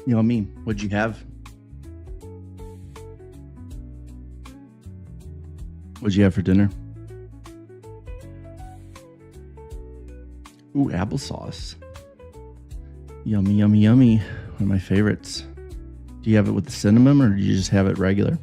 Yummy. What'd you have? What'd you have for dinner? Ooh, applesauce. Yummy, yummy, yummy. One of my favorites. Do you have it with the cinnamon or do you just have it regular?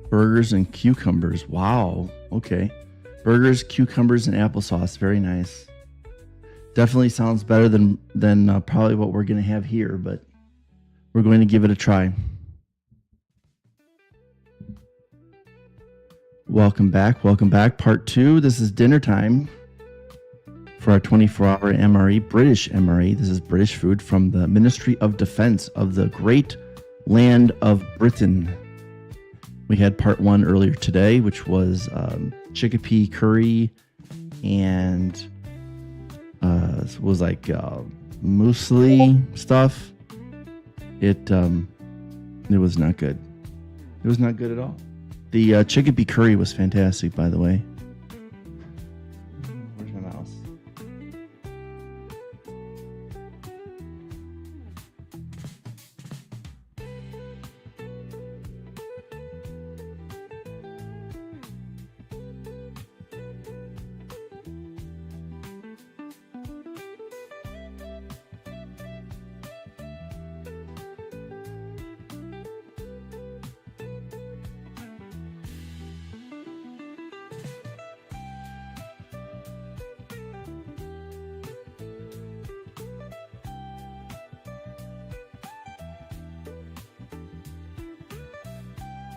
Burgers and cucumbers. Wow. Okay. Burgers, cucumbers, and applesauce. Very nice. Definitely sounds better than probably what we're going to have here, but we're going to give it a try. Welcome back. Welcome back. Part 2. This is dinner time for our 24-hour MRE, British MRE. This is British food from the Ministry of Defense of the great land of Britain. We had part 1 earlier today, which was chickpea curry and was like muesli stuff. It was not good. It was not good at all. The chickpea curry was fantastic, by the way. Where's my mouse?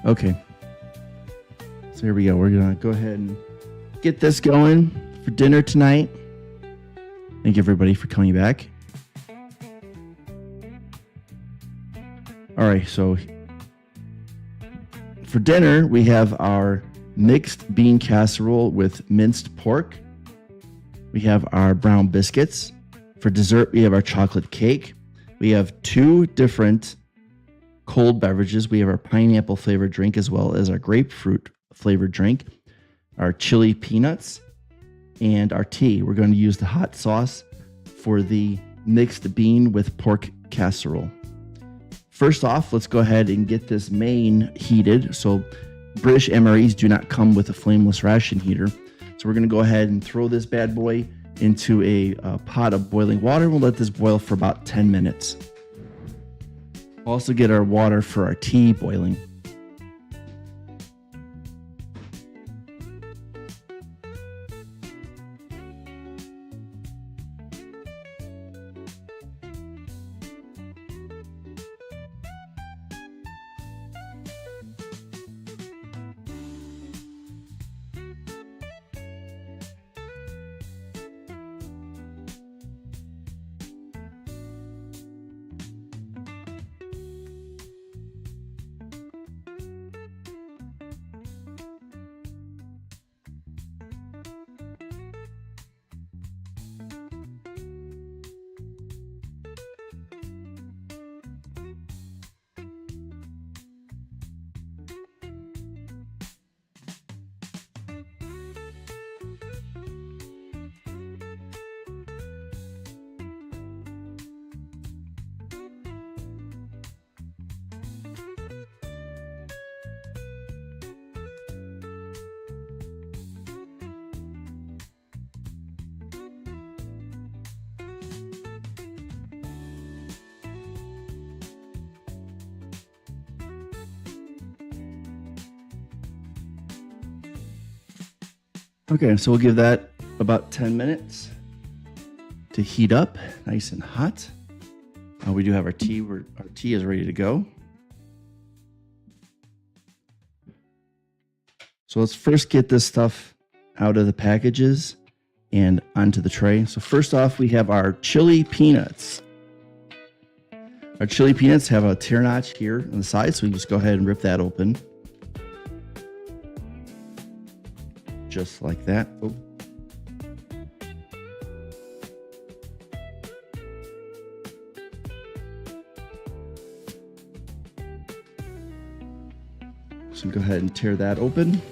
Okay, so here we go. We're gonna go ahead and get this going for dinner tonight. Thank you everybody for coming back. All right, so for dinner we have our mixed bean casserole with minced pork We have our brown biscuits. For dessert, we have our chocolate cake. We have 2 different cold beverages. We have our pineapple flavored drink as well as our grapefruit flavored drink, our chili peanuts, and our tea. We're going to use the hot sauce for the mixed bean with pork casserole. First off, let's go ahead and get this main heated. So British MREs do not come with a flameless ration heater. So we're going to go ahead and throw this bad boy into a pot of boiling water. We'll let this boil for about 10 minutes. We'll also get our water for our tea boiling. Okay, so we'll give that about 10 minutes to heat up, nice and hot. We do have our tea. Our tea is ready to go. So let's first get this stuff out of the packages and onto the tray. So first off, we have our chili peanuts. Our chili peanuts have a tear notch here on the side, so we can just go ahead and rip that open. Just like that. Oh. So go ahead and tear that open.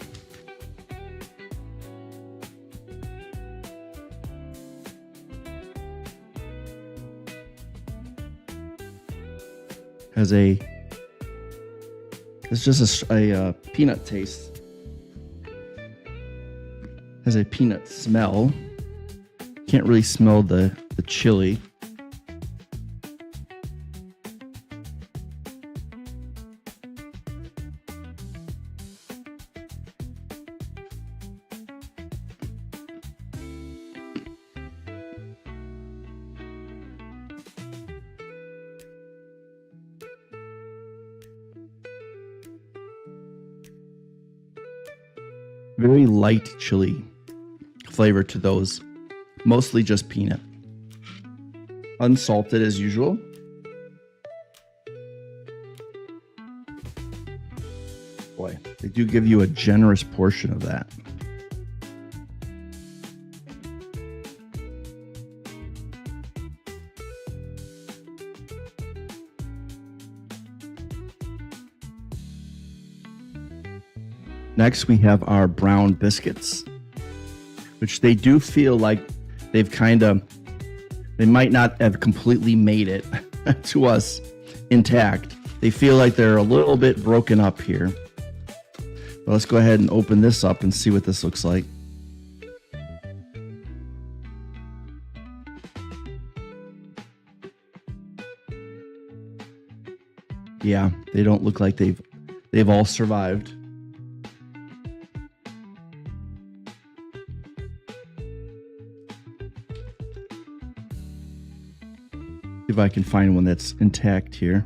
It's just a peanut taste. Has a peanut smell. Can't really smell the chili. Very light chili flavor to those, mostly just peanut. Unsalted as usual. Boy, they do give you a generous portion of that. Next, we have our brown biscuits, which they do feel like they might not have completely made it to us intact. They feel like they're a little bit broken up here. But let's go ahead and open this up and see what this looks like. Yeah, they don't look like they've all survived. If I can find one that's intact here.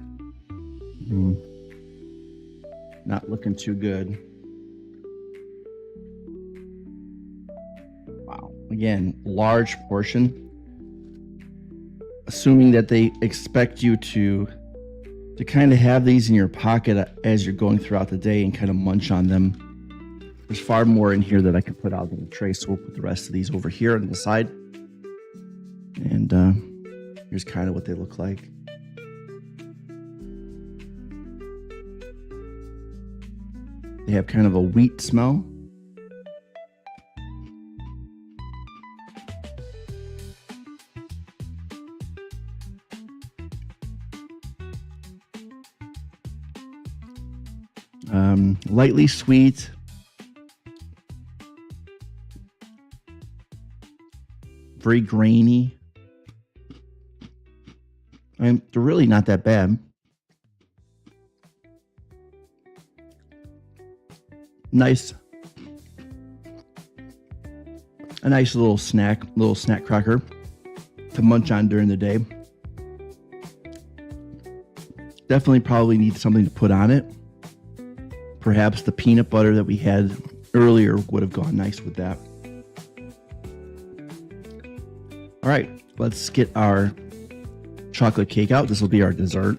Not looking too good. Wow. Again, large portion. Assuming that they expect you to kind of have these in your pocket as you're going throughout the day and kind of munch on them There's far more in here that I can put out in the tray, so we'll put the rest of these over here on the side. And here's kind of what they look like. They have kind of a wheat smell. Lightly sweet. Very grainy. They're really not that bad. Nice. A nice little snack cracker to munch on during the day. Definitely probably need something to put on it. Perhaps the peanut butter that we had earlier would have gone nice with that. All right, let's get our chocolate cake out. This will be our dessert.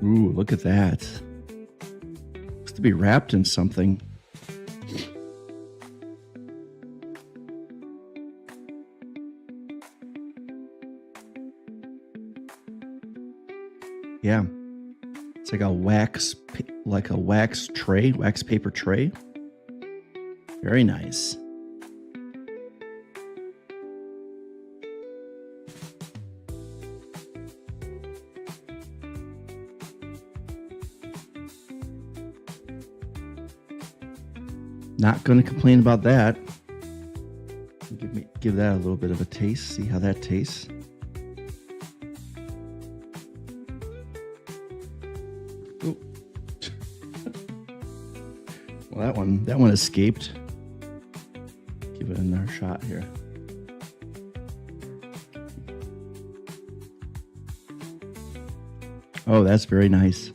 Ooh, look at that. Looks to be wrapped in something. Yeah, it's like a wax paper tray. Very nice. Not going to complain about that. Give that a little bit of a taste. See how that tastes. Ooh. Well, that one escaped. Give it another shot here. Oh, that's very nice.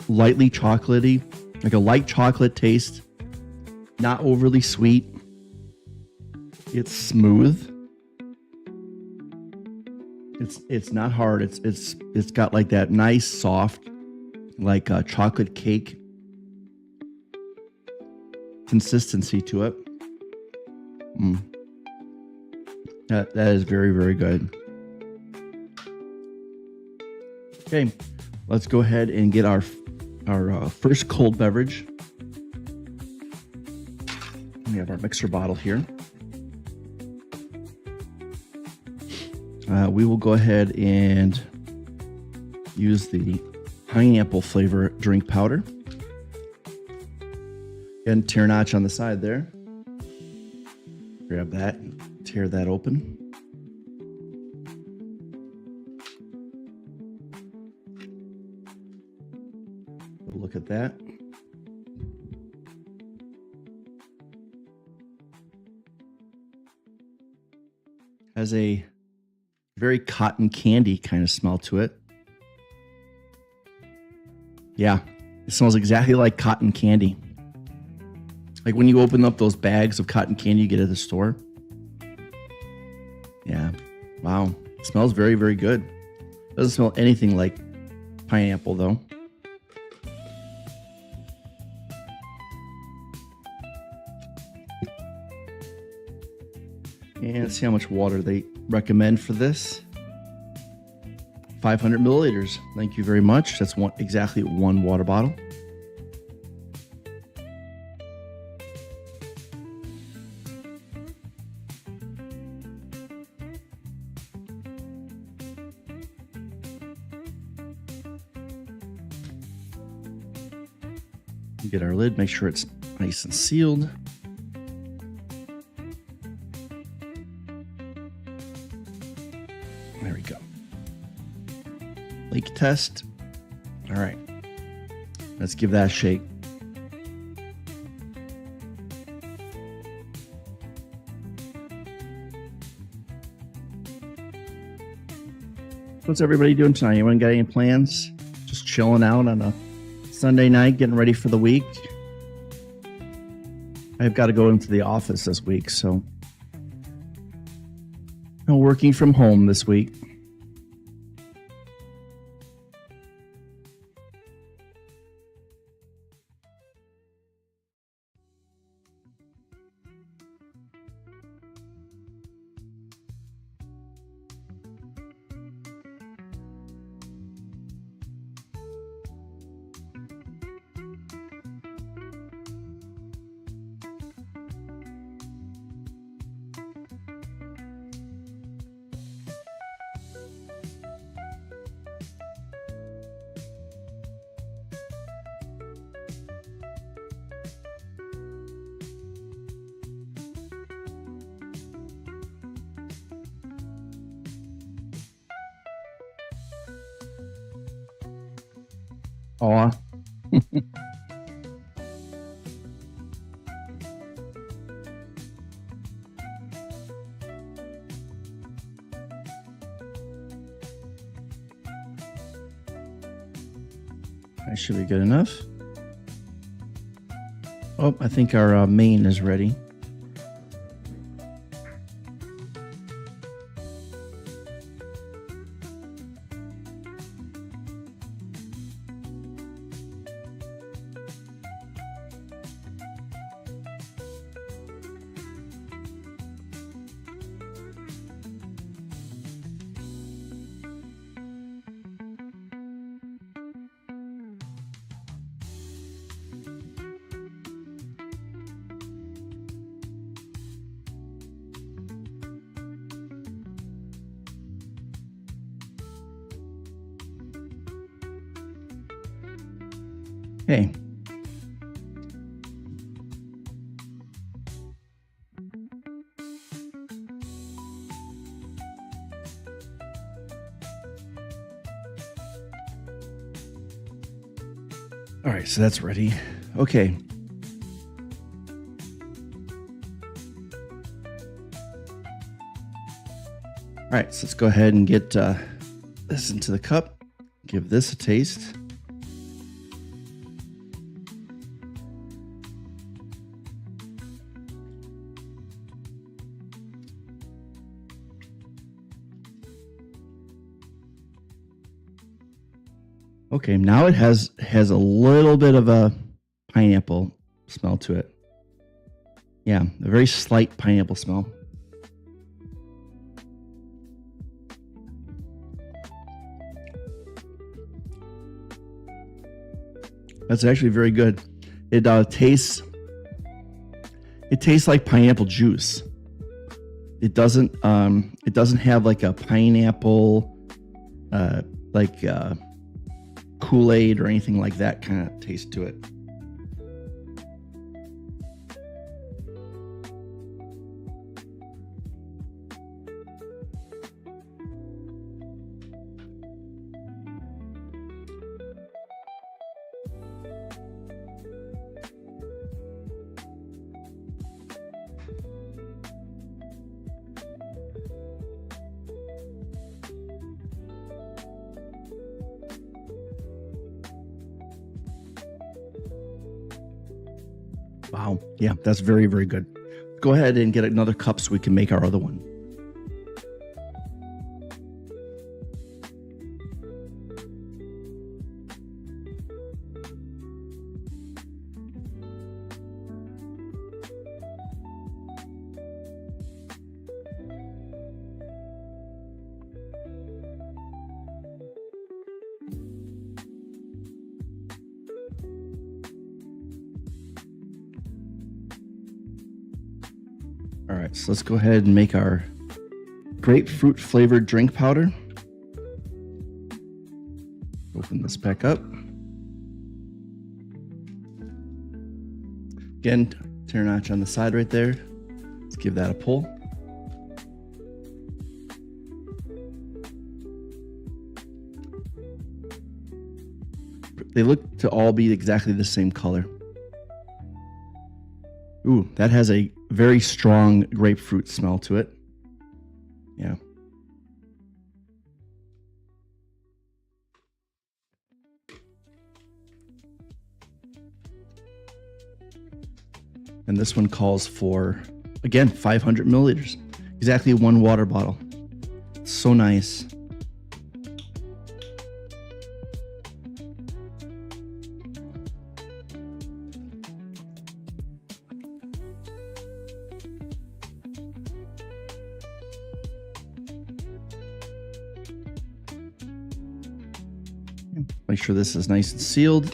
Lightly chocolatey, like a light chocolate taste. Not overly sweet. It's smooth. It's not hard. It's got like that nice soft, like a chocolate cake consistency to it. That is very, very good. Okay, let's go ahead and get our first cold beverage. We have our mixer bottle here. We will go ahead and use the pineapple flavor drink powder. And tear notch on the side there. Grab that, tear that open. Look at that. Has a very cotton candy kind of smell to it. Yeah, it smells exactly like cotton candy. Like when you open up those bags of cotton candy you get at the store. Yeah, wow. It smells very, very good. Doesn't smell anything like pineapple though. And let's see how much water they recommend for this. 500 milliliters. Thank you very much. That's exactly one water bottle. Get our lid, make sure it's nice and sealed. There we go. Leak test. All right. Let's give that a shake. What's everybody doing tonight? Anyone got any plans? Just chilling out on a Sunday night, getting ready for the week. I've got to go into the office this week, so I'm working from home this week. Aw. That should be good enough. Oh, I think our main is ready. Okay. All right, so that's ready. Okay. All right, so let's go ahead and get this into the cup. Give this a taste. Okay, now it has a little bit of a pineapple smell to it. Yeah, a very slight pineapple smell. That's actually very good. It tastes like pineapple juice. It doesn't have like a pineapple like Kool-Aid or anything like that kind of taste to it. Wow. Yeah, that's very, very good. Go ahead and get another cup so we can make our other one. All right, so let's go ahead and make our grapefruit flavored drink powder. Open this back up. Again, turn a notch on the side right there. Let's give that a pull. They look to all be exactly the same color. Ooh, that has a very strong grapefruit smell to it. Yeah. And this one calls for, again, 500 milliliters. Exactly one water bottle. So nice. Make sure this is nice and sealed.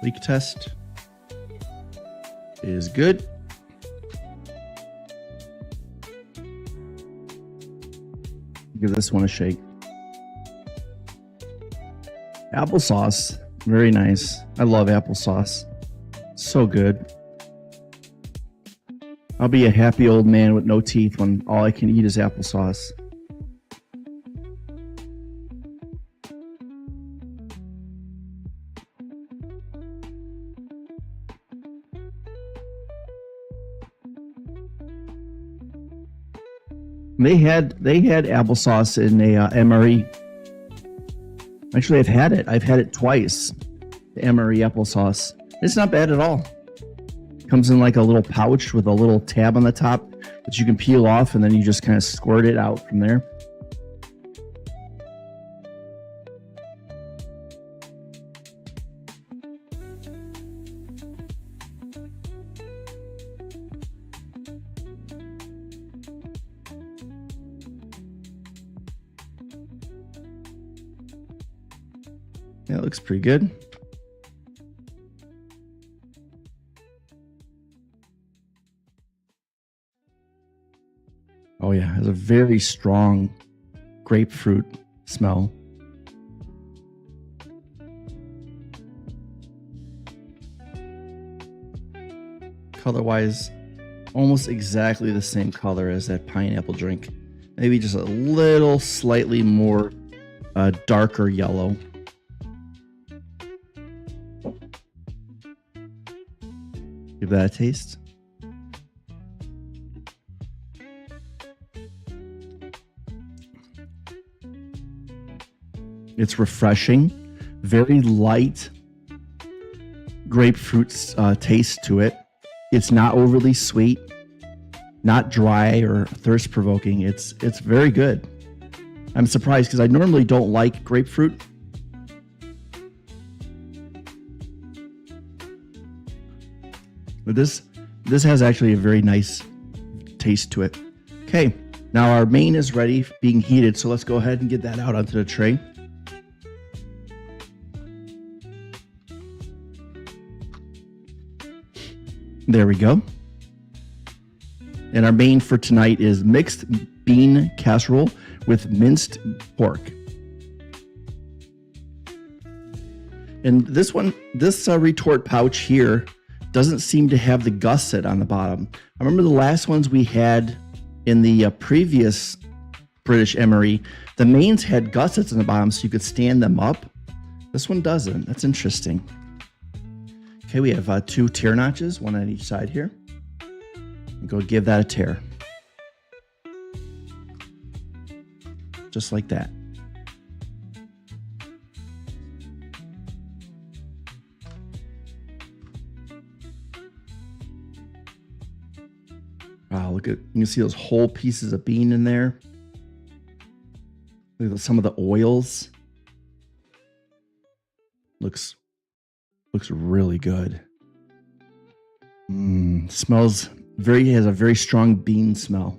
Leak test is good. Give this one a shake. Applesauce, very nice. I love applesauce. So good. I'll be a happy old man with no teeth when all I can eat is applesauce. They had applesauce in a MRE. Actually, I've had it. I've had it twice. The MRE applesauce. It's not bad at all. Comes in like a little pouch with a little tab on the top that you can peel off, and then you just kind of squirt it out from there. Yeah, it looks pretty good. Oh yeah, it has a very strong grapefruit smell. Color-wise, almost exactly the same color as that pineapple drink. Maybe just a little slightly more darker yellow. Give that a taste. It's refreshing, very light grapefruit taste to it. It's not overly sweet, not dry or thirst-provoking. It's very good. I'm surprised because I normally don't like grapefruit. But this has actually a very nice taste to it. Okay, now our main is ready, being heated, so let's go ahead and get that out onto the tray. There we go. And our main for tonight is mixed bean casserole with minced pork. And this retort pouch here doesn't seem to have the gusset on the bottom. I remember the last ones we had in the previous British MRE, the mains had gussets on the bottom so you could stand them up. This one doesn't. That's interesting. Okay, we have 2 tear notches, one on each side here. Go give that a tear. Just like that. Wow, look at, you can see those whole pieces of bean in there. Look at some of the oils. Looks really good. Smells has a very strong bean smell.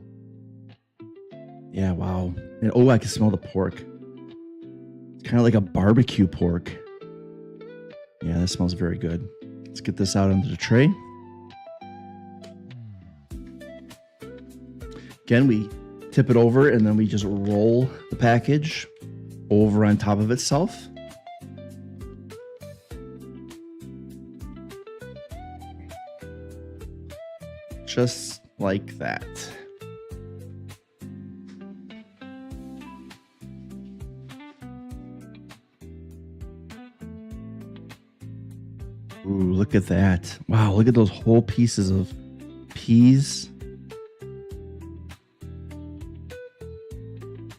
Yeah, wow. And, oh, I can smell the pork. It's kind of like a barbecue pork. Yeah, that smells very good. Let's get this out onto the tray. Again, we tip it over and then we just roll the package over on top of itself. Just like that. Ooh, look at that. Wow, look at those whole pieces of peas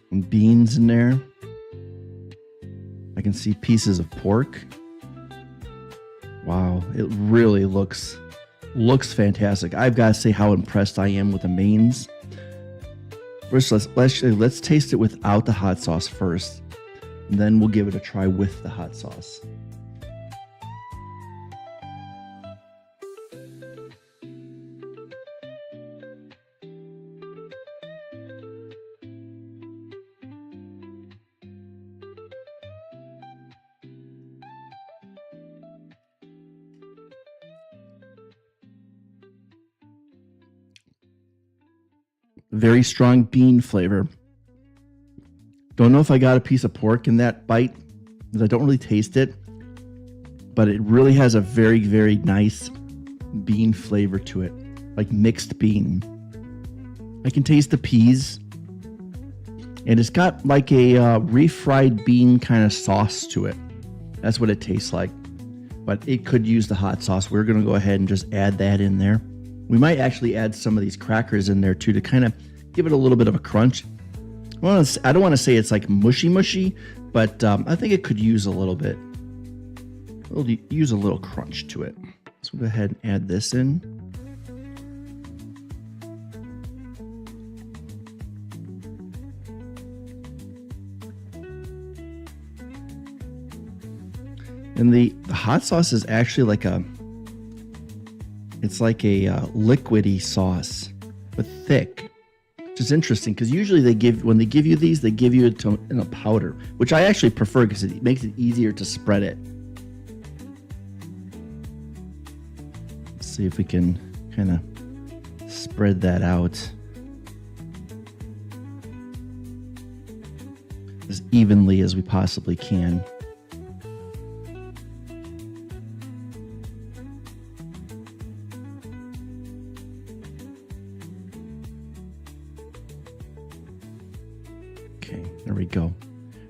and beans in there. I can see pieces of pork. Wow, it really looks fantastic. I've got to say how impressed I am with the mains. First, let's taste it without the hot sauce first, and then we'll give it a try with the hot sauce. Very strong bean flavor. Don't know if I got a piece of pork in that bite, because I don't really taste it, but it really has a very, very nice bean flavor to it. like mixed bean. I can taste the peas. And it's got like a refried bean kind of sauce to it. That's what it tastes like. But it could use the hot sauce. We're going to go ahead and just add that in there. We might actually add some of these crackers in there too to kind of give it a little bit of a crunch. I don't want to say it's like mushy, but I think it could use a little bit. It'll use a little crunch to it. So we'll go ahead and add this in. And the hot sauce is actually like it's like a liquidy sauce, but thick, which is interesting because usually when they give you these, they give you it in a powder, which I actually prefer because it makes it easier to spread it. Let's see if we can kind of spread that out as evenly as we possibly can. Okay, there we go.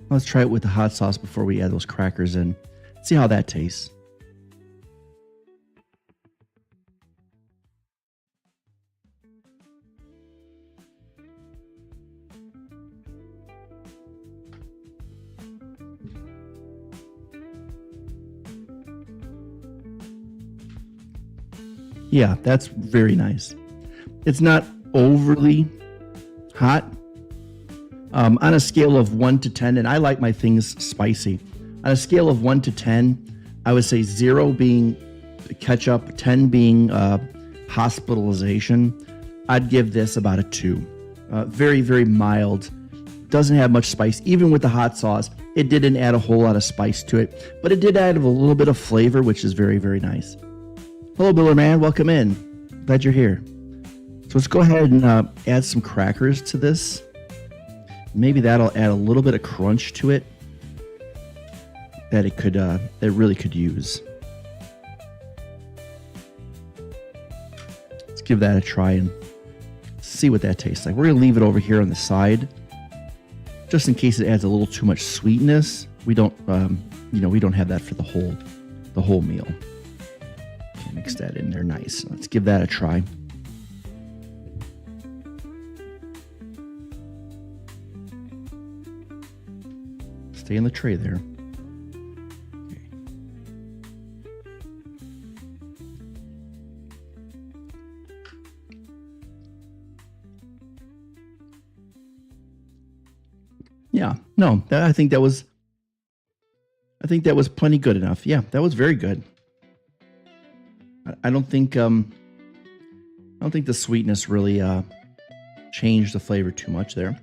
Let's try it with the hot sauce before we add those crackers in. See how that tastes. Yeah, that's very nice. It's not overly hot. On a scale of 1 to 10, and I like my things spicy. On a scale of 1 to 10, I would say 0 being ketchup, 10 being hospitalization. I'd give this about a 2. Very, very mild. Doesn't have much spice. Even with the hot sauce, it didn't add a whole lot of spice to it, but it did add a little bit of flavor, which is very, very nice. Hello, Biller Man. Welcome in. Glad you're here. So let's go ahead and add some crackers to this. Maybe that'll add a little bit of crunch to it that it really could use. Let's give that a try and see what that tastes like. We're gonna leave it over here on the side, just in case it adds a little too much sweetness. We don't, we don't have that for the whole meal. Okay, mix that in there nice. Let's give that a try. Stay in the tray there. Okay. Yeah, no, I think that was plenty good enough. Yeah, that was very good. I don't think the sweetness really changed the flavor too much there.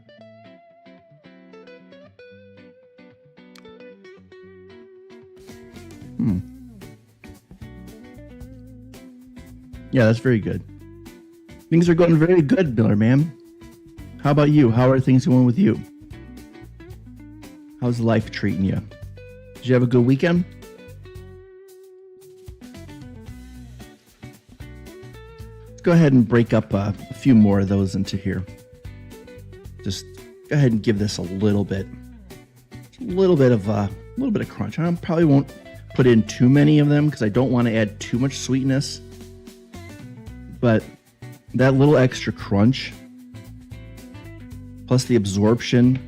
Yeah, that's very good. Things are going very good, Miller Man. How about you? How are things going with you? How's life treating you? Did you have a good weekend? Let's go ahead and break up a few more of those into here. Just go ahead and give this a little bit of crunch. I probably won't put in too many of them because I don't want to add too much sweetness. But that little extra crunch, plus the absorption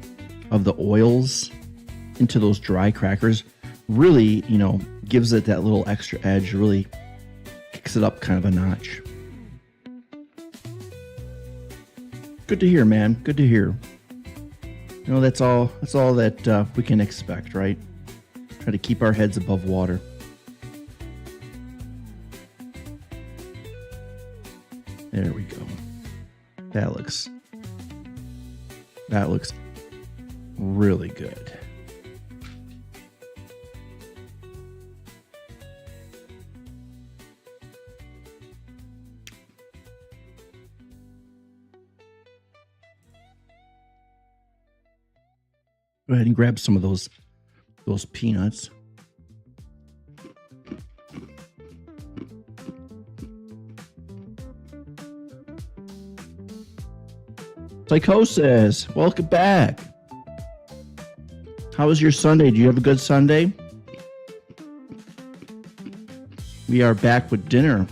of the oils into those dry crackers, really, gives it that little extra edge, really kicks it up kind of a notch. Good to hear, man. Good to hear. That's all that we can expect, right? Try to keep our heads above water. There we go. That looks really good. Go ahead and grab some of those peanuts. Psychosis, welcome back. How was your Sunday? Do you have a good Sunday? We are back with dinner.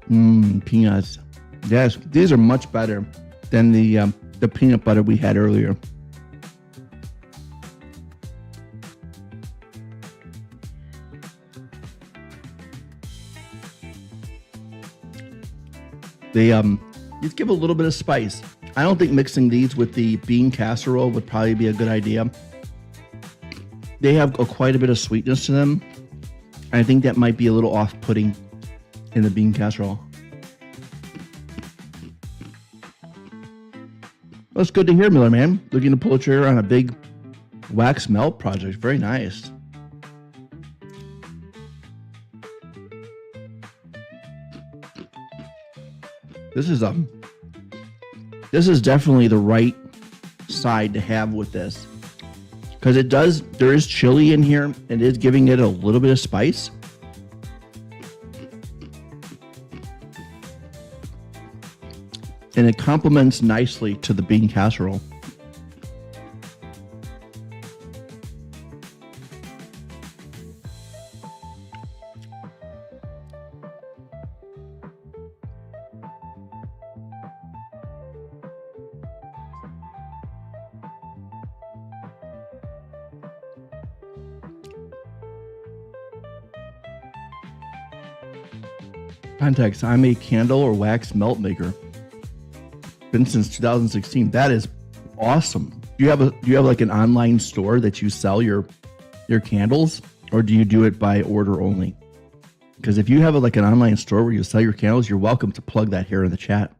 Peanuts. Yes, these are much better than the peanut butter we had earlier. They you give a little bit of spice. I don't think mixing these with the bean casserole would probably be a good idea. They have quite a bit of sweetness to them. I think that might be a little off-putting in the bean casserole. That's good to hear, Miller Man. Looking to pull a trigger on a big wax melt project. Very nice. This is definitely the right side to have with this, because there is chili in here. It is giving it a little bit of spice. And it complements nicely to the bean casserole. Context, I'm a candle or wax melt maker. Been since 2016. That is awesome. Do you have like an online store that you sell your candles, or do you do it by order only? Because if you have like an online store where you sell your candles, you're welcome to plug that here in the chat.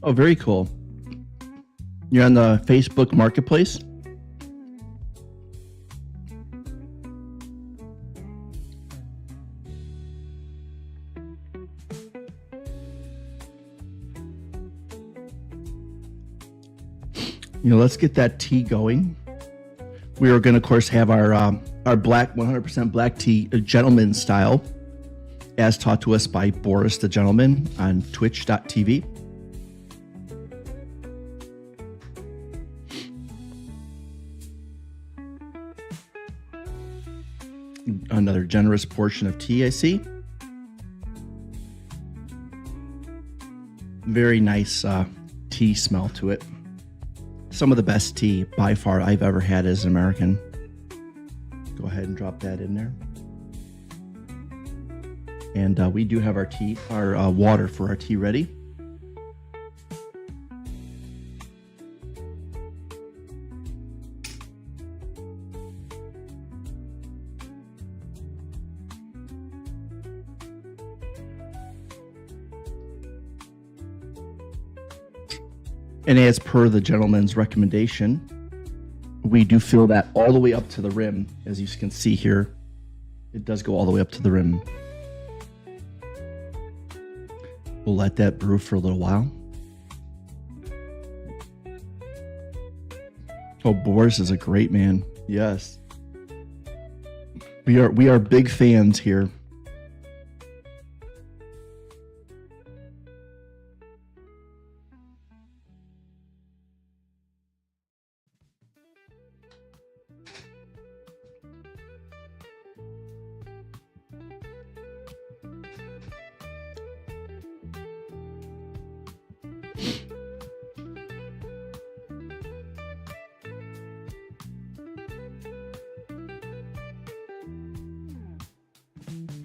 Oh, very cool. You're on the Facebook Marketplace? Let's get that tea going. We are going to, of course, have our black, 100% black tea, gentleman style, as taught to us by Boris the Gentleman on twitch.tv. Another generous portion of tea, I see. Very nice tea smell to it. Some of the best tea by far I've ever had as an American. Go ahead and drop that in there. And we do have our tea, our water for our tea ready. And as per the gentleman's recommendation, we do fill that all the way up to the rim. As you can see here, it does go all the way up to the rim. We'll let that brew for a little while. Oh, Boris is a great man. Yes. We are big fans here.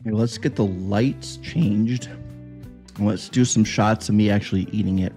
Let's get the lights changed. Let's do some shots of me actually eating it.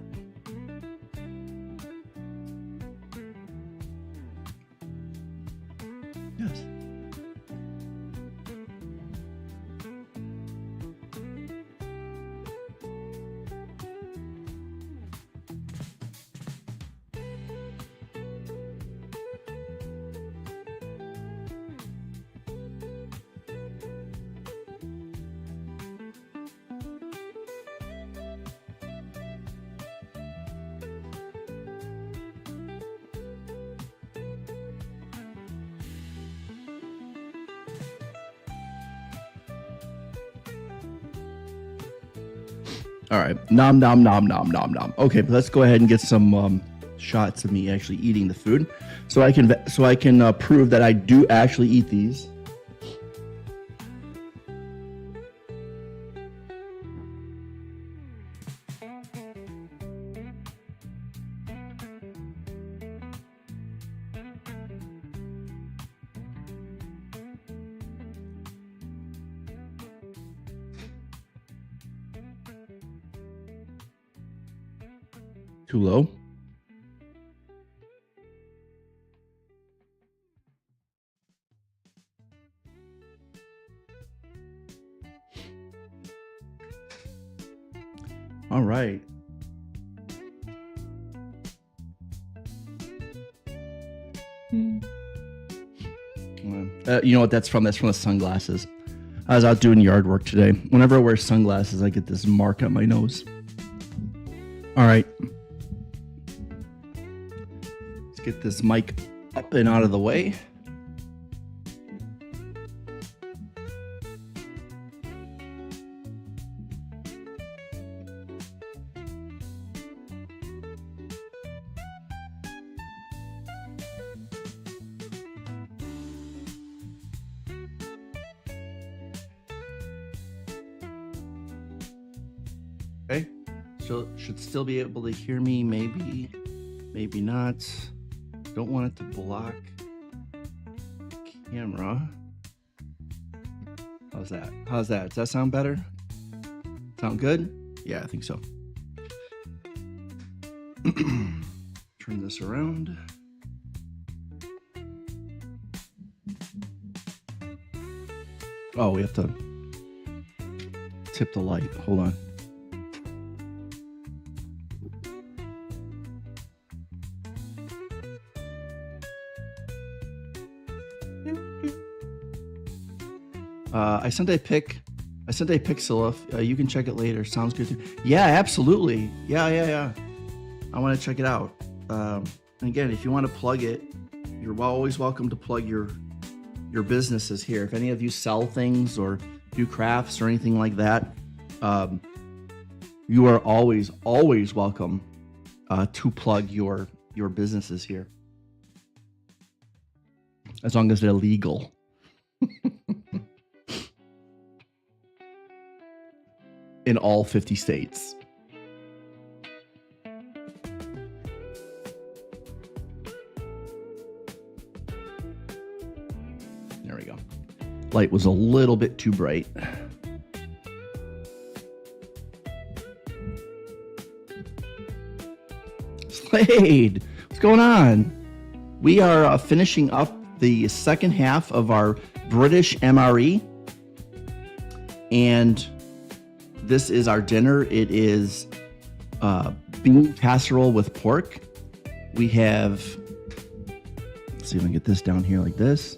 All right. Nom, nom, nom, nom, nom, nom. Okay, but let's go ahead and get some shots of me actually eating the food, so I can prove that I do actually eat these. Too low. All right. You know what that's from? That's from the sunglasses. I was out doing yard work today. Whenever I wear sunglasses, I get this mark on my nose. All right. Let's get this mic up and out of the way. Okay, so should still be able to hear me, maybe not. Don't want it to block camera. How's that? Does that sound better? Sound good? Yeah, I think so. Turn this around. Oh, we have to tip the light. Hold on. I sent a pic, Scylla. You can check it later. Sounds good. Yeah, absolutely. Yeah. I want to check it out. And again, if you want to plug it, you're always welcome to plug your businesses here. If any of you sell things or do crafts or anything like that, you are always welcome to plug your businesses here, as long as they're legal. In all 50 states. There we go. Light was a little bit too bright. Slade, what's going on? We are finishing up the second half of our British MRE, and this is our dinner. It is bean casserole with pork. We have, let's see if I can get this down here like this.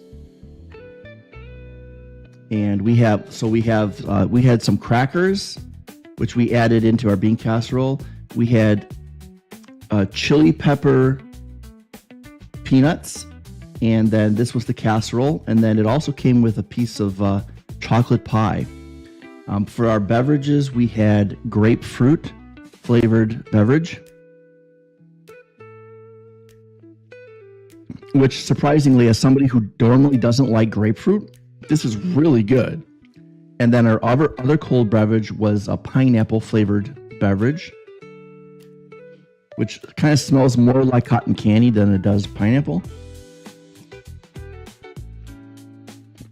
And we had some crackers, which we added into our bean casserole. We had chili pepper peanuts, and then this was the casserole. And then it also came with a piece of chocolate pie. For our beverages, we had grapefruit flavored beverage, which surprisingly, as somebody who normally doesn't like grapefruit, this is really good. And then our other cold beverage was a pineapple flavored beverage, which kind of smells more like cotton candy than it does pineapple,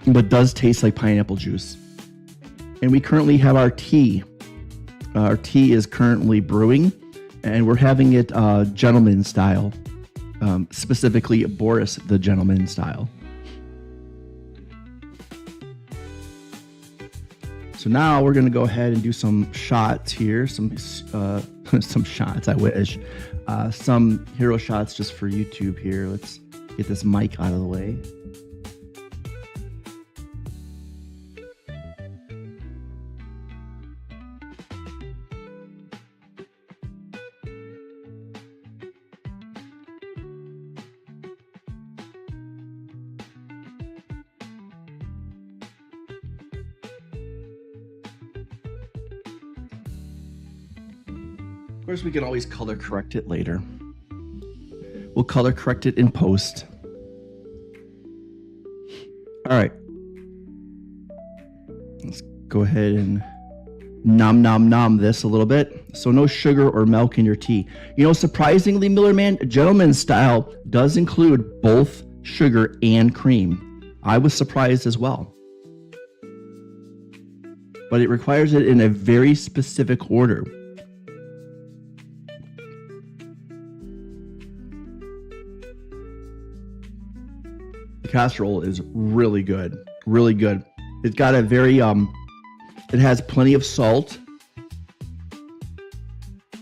but does taste like pineapple juice. And we currently have our tea. Our tea is currently brewing, and we're having it gentleman style, specifically Boris the gentleman style. So now we're going to go ahead and do some shots here, some shots, I wish. Some hero shots just for YouTube here. Let's get this mic out of the way. course, we can always color correct it later. We'll color correct it in post. All right. Let's go ahead and nom this a little bit. So no sugar or milk in your tea. You know, surprisingly, Miller Man, gentleman's style does include both sugar and cream. I was surprised as well. But it requires it in a very specific order. The casserole is really good. Really good. It's got a very it has plenty of salt,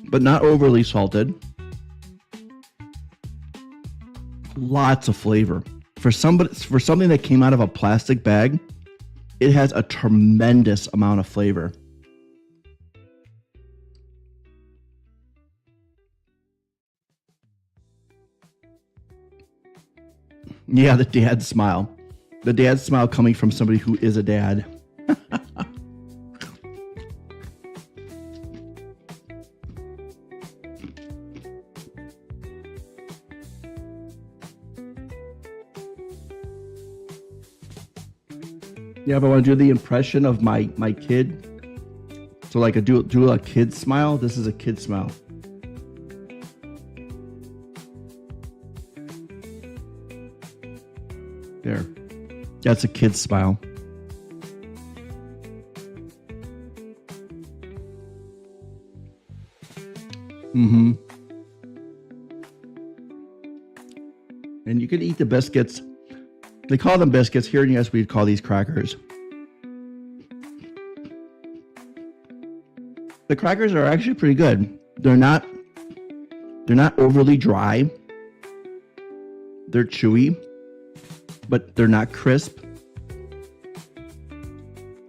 but not overly salted. Lots of flavor. For something that came out of a plastic bag, it has a tremendous amount of flavor. Yeah, the dad smile. The dad smile coming from somebody who is a dad. Yeah, if I want to do the impression of my kid, so like do a kid smile. This is a kid smile. There, that's a kid smile. Mm-hmm. And you can eat the biscuits. They call them biscuits. Here in the US, we'd call these crackers. The crackers are actually pretty good. They're not overly dry. They're chewy, but they're not crisp.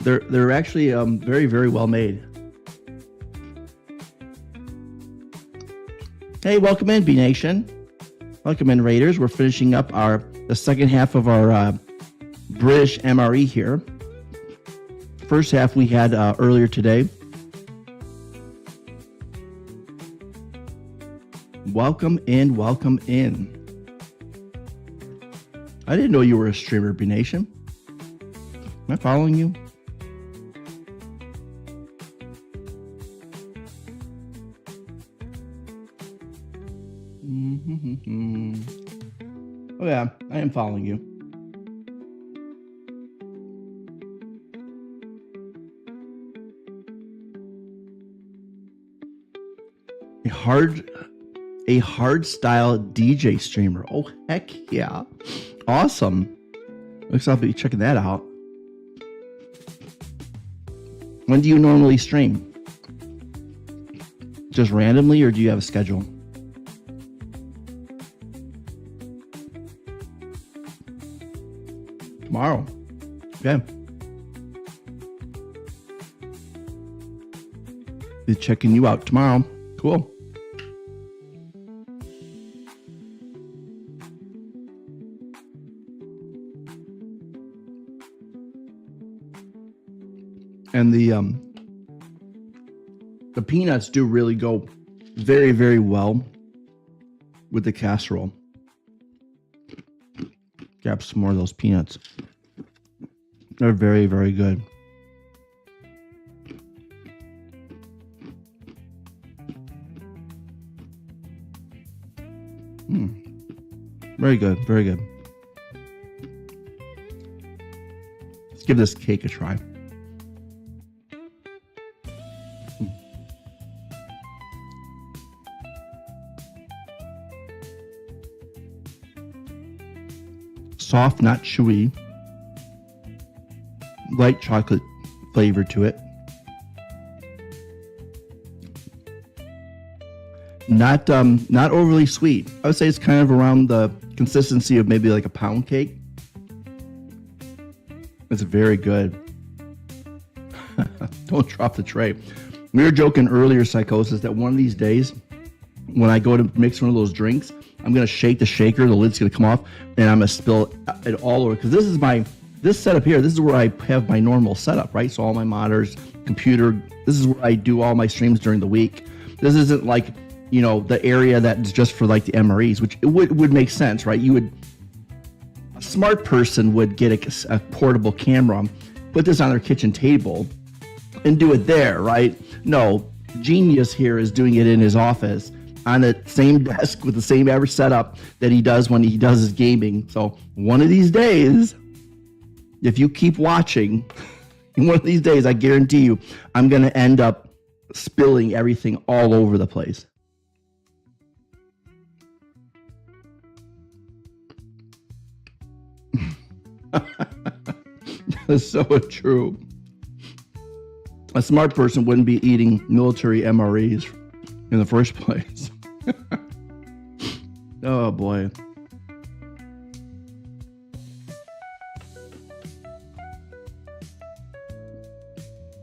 They're actually very, very well made. Hey, welcome in, B Nation. Welcome in, Raiders. We're finishing up the second half of our British MRE here. First half we had earlier today. Welcome in, welcome in. I didn't know you were a streamer, B Nation. Am I following you? Oh yeah, I am following you. A hard style DJ streamer. Oh heck yeah. Awesome. Looks like I'll be checking that out. When do you normally stream? Just randomly, or do you have a schedule? Tomorrow. Okay. Be checking you out tomorrow. Cool. And the peanuts do really go very, very well with the casserole. Grab some more of those peanuts. They're very, very good. Very good, very good. Let's give this cake a try. Soft, not chewy. Light chocolate flavor to it. Not overly sweet. I would say it's kind of around the consistency of maybe like a pound cake. It's very good. Don't drop the tray. We were joking earlier, Psychosis, that one of these days when I go to mix one of those drinks, I'm going to shake the shaker, the lid's going to come off, and I'm going to spill it all over. Because this setup here, this is where I have my normal setup, right? So all my monitors, computer, this is where I do all my streams during the week. This isn't like, you know, the area that's just for like the MREs, which it would make sense, right? A smart person would get a portable camera, put this on their kitchen table, and do it there, right? No, genius here is doing it in his office on the same desk with the same average setup that he does when he does his gaming. So one of these days, if you keep watching, one of these days, I guarantee you, I'm going to end up spilling everything all over the place. That's so true. A smart person wouldn't be eating military MREs in the first place. Oh boy.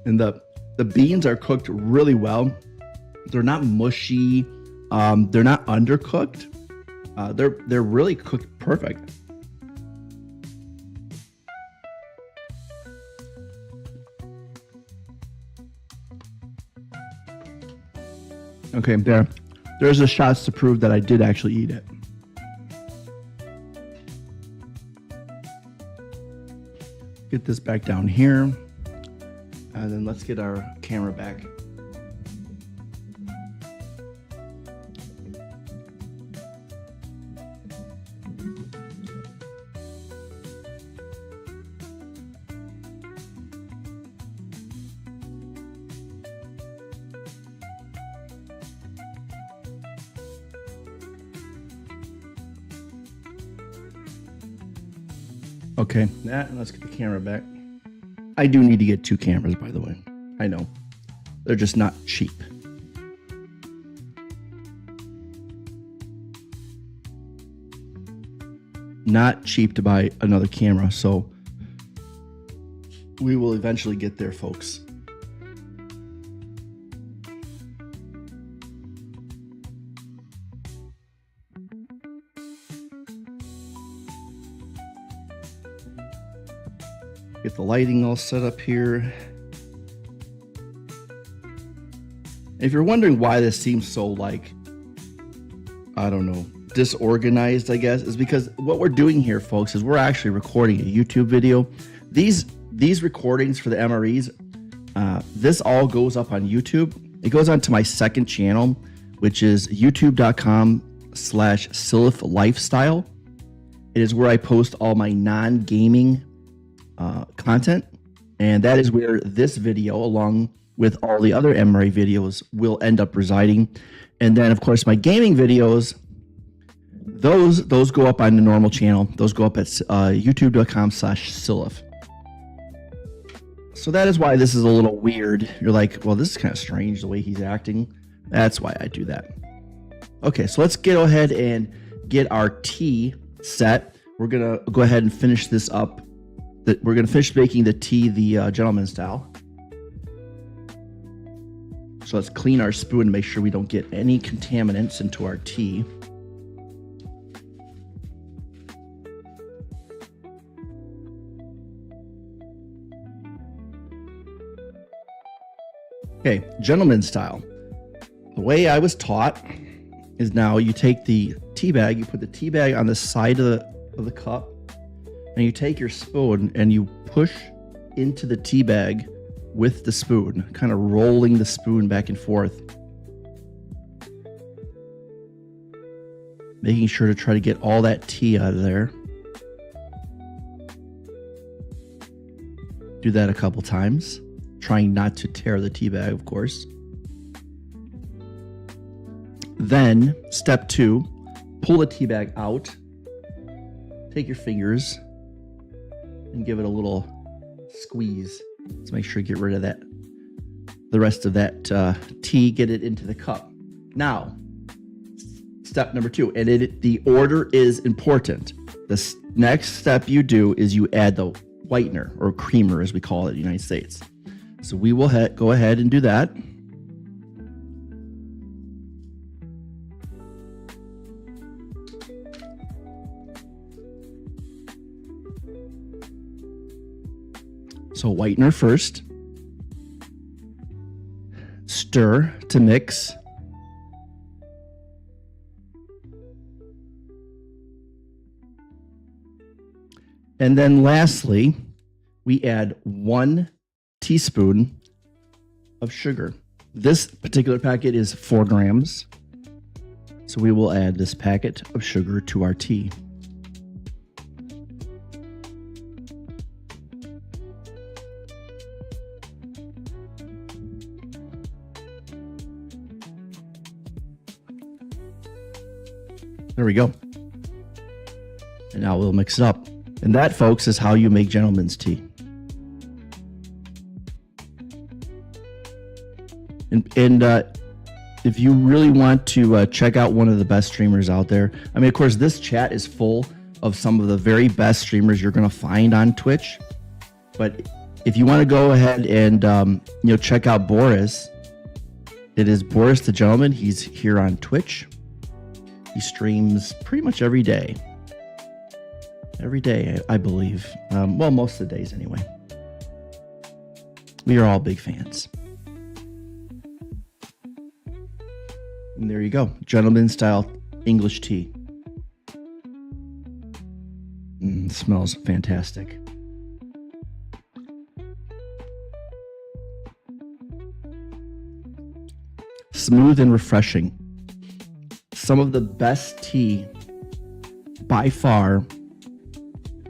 And the beans are cooked really well. They're not mushy. They're not undercooked. They're really cooked perfect. Okay, there's the shots to prove that I did actually eat it. Get this back down here. And then let's get our camera back. Okay, let's get the camera back. I do need to get 2 cameras, by the way. I know. They're just not cheap. Not cheap to buy another camera, so we will eventually get there, folks. Get the lighting all set up here. If you're wondering why this seems so like, I don't know, disorganized, I guess, is because what we're doing here, folks, is we're actually recording a YouTube video. These recordings for the MREs, this all goes up on YouTube. It goes onto my second channel, which is youtube.com/Silif Lifestyle. It is where I post all my non-gaming content, and that is where this video, along with all the other MRA videos, will end up residing. And then, of course, my gaming videos, those go up on the normal channel. Those go up at youtube.com/Silif. So that is why this is a little weird. You're like, well, this is kind of strange the way he's acting. That's why I do that. Okay, so let's go ahead and get our tea set. We're gonna go ahead and finish this up. We're gonna finish making the tea the gentleman style. So let's clean our spoon and make sure we don't get any contaminants into our tea. Okay, gentleman style. The way I was taught is now you take the tea bag, you put the tea bag on the side of the cup, and you take your spoon and you push into the tea bag with the spoon, kind of rolling the spoon back and forth, making sure to try to get all that tea out of there. Do that a couple times, trying not to tear the tea bag, of course. Then, step 2, pull the tea bag out, take your fingers, and give it a little squeeze to make sure you get rid of that, the rest of that tea, get it into the cup. Now, step number 2, and the order is important. The next step you do is you add the whitener, or creamer as we call it in the United States. So we will go ahead and do that. So whitener first, stir to mix, And then lastly, we add 1 teaspoon of sugar. This particular packet is 4 grams. So we will add this packet of sugar to our tea. There we go. And now we'll mix it up. And that, folks, is how you make gentleman's tea. And if you really want to check out one of the best streamers out there, I mean, of course, this chat is full of some of the very best streamers you're going to find on Twitch. But if you want to go ahead and check out Boris, it is Boris the Gentleman. He's here on Twitch. He streams pretty much every day. Every day, I believe. Well, most of the days anyway. We are all big fans. And there you go. Gentleman style English tea. Smells fantastic. Smooth and refreshing. Some of the best tea by far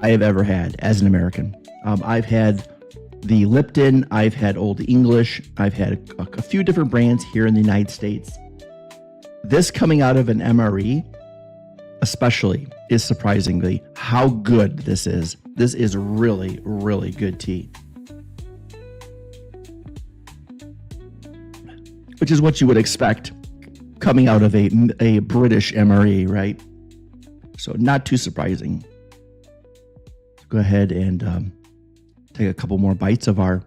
I have ever had as an American. I've had the Lipton, I've had Old English, I've had a few different brands here in the United States. This coming out of an MRE, especially, is surprisingly how good this is. This is really, really good tea. Which is what you would expect coming out of a British MRE, right? So not too surprising. Go ahead and take a couple more bites of our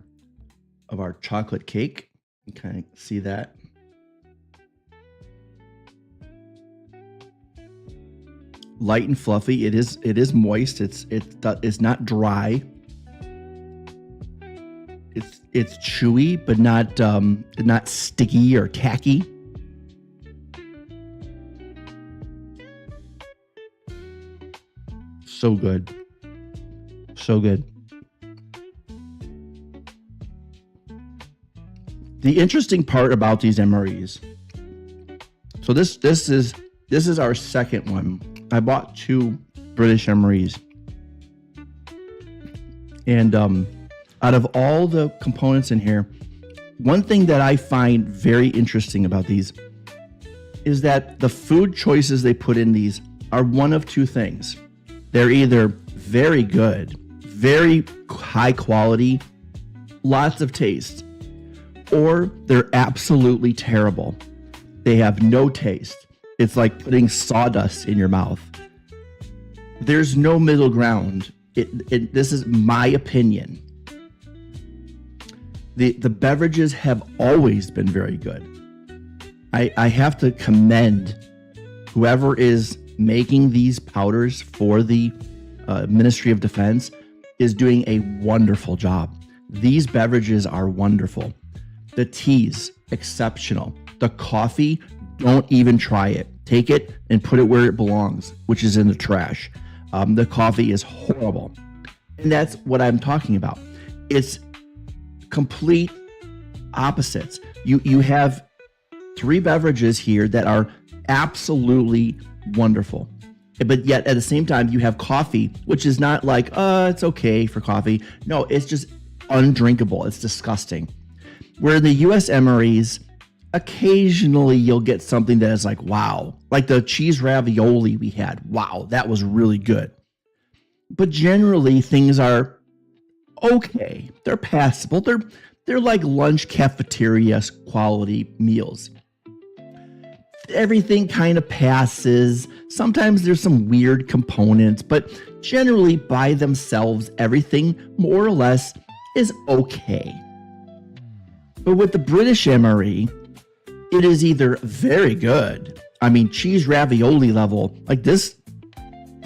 chocolate cake. You can kind of see that. Light and fluffy. It is moist. It's not dry. It's chewy, but not sticky or tacky. So good. So good. The interesting part about these MREs. So this is our second one. I bought 2 British MREs. And out of all the components in here, one thing that I find very interesting about these is that the food choices they put in these are one of 2 things. They're either very good, very high quality, lots of taste, or they're absolutely terrible. They have no taste. It's like putting sawdust in your mouth. There's no middle ground. This is my opinion. The beverages have always been very good. I have to commend whoever is making these powders for the Ministry of Defense is doing a wonderful job. These beverages are wonderful. The teas, exceptional. The coffee, don't even try it. Take it and put it where it belongs, which is in the trash. The coffee is horrible. And that's what I'm talking about. It's complete opposites. You have 3 beverages here that are absolutely wonderful. But yet at the same time, you have coffee, which is not like, it's okay for coffee. No, it's just undrinkable. It's disgusting. Where the US MREs, occasionally you'll get something that is like, wow, like the cheese ravioli we had. Wow, that was really good. But generally things are okay. They're passable. They're like lunch cafeteria quality meals. Everything kind of passes. Sometimes there's some weird components, but generally by themselves, everything more or less is okay. But with the British MRE, it is either very good. I mean, cheese ravioli level, like this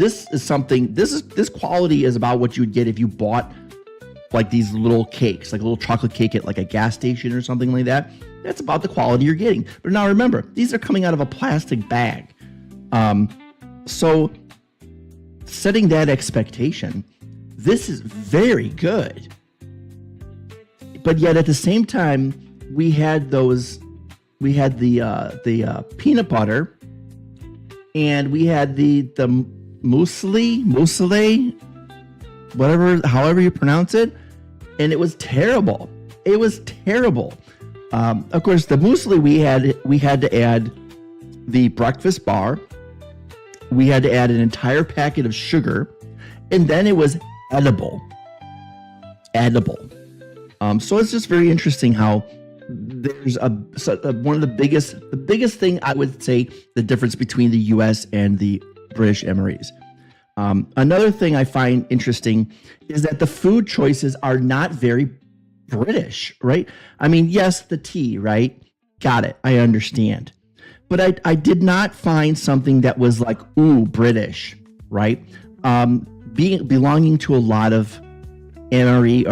is something, this quality is about what you would get if you bought like these little cakes, like a little chocolate cake at like a gas station or something like that. That's about the quality you're getting. But now remember, these are coming out of a plastic bag. So setting that expectation, this is very good. But yet at the same time, we had the peanut butter, and we had the muesli, however you pronounce it, and it was terrible. It was terrible. Of course, the muesli we had to add the breakfast bar. We had to add an entire packet of sugar, and then it was edible. So it's just very interesting how there's one of the biggest thing I would say the difference between the U.S. and the British MREs. Another thing I find interesting is that the food choices are not very British, right? I mean, yes, the tea, right? Got it. I understand. But I did not find something that was like, ooh, British, right? Belonging to a lot of MRE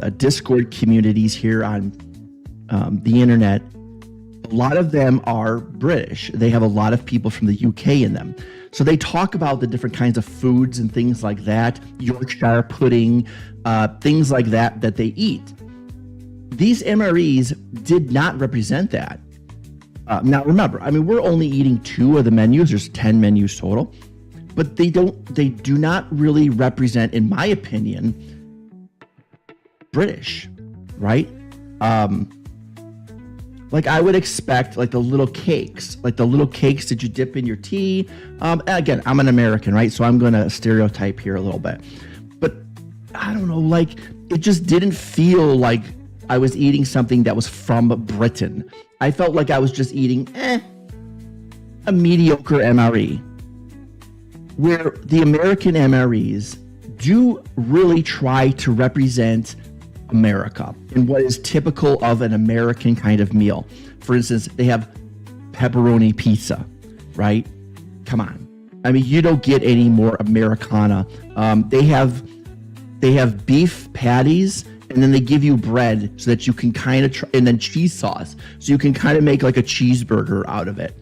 or Discord communities here on the internet, a lot of them are British. They have a lot of people from the UK in them. So they talk about the different kinds of foods and things like that, Yorkshire pudding, things like that they eat. These MREs did not represent that. Now remember, I mean, we're only eating 2 of the menus. There's 10 menus total, but they do not really represent, in my opinion, British, right? Like I would expect like the little cakes that you dip in your tea. Again, I'm an American, right? So I'm going to stereotype here a little bit, but I don't know, like it just didn't feel like I was eating something that was from Britain. I felt like I was just eating a mediocre MRE, where the American MREs do really try to represent America and what is typical of an American kind of meal. For instance, they have pepperoni pizza, right? Come on. I mean, you don't get any more Americana. They have beef patties, and then they give you bread so that you can kind of and then cheese sauce, so you can kind of make like a cheeseburger out of it.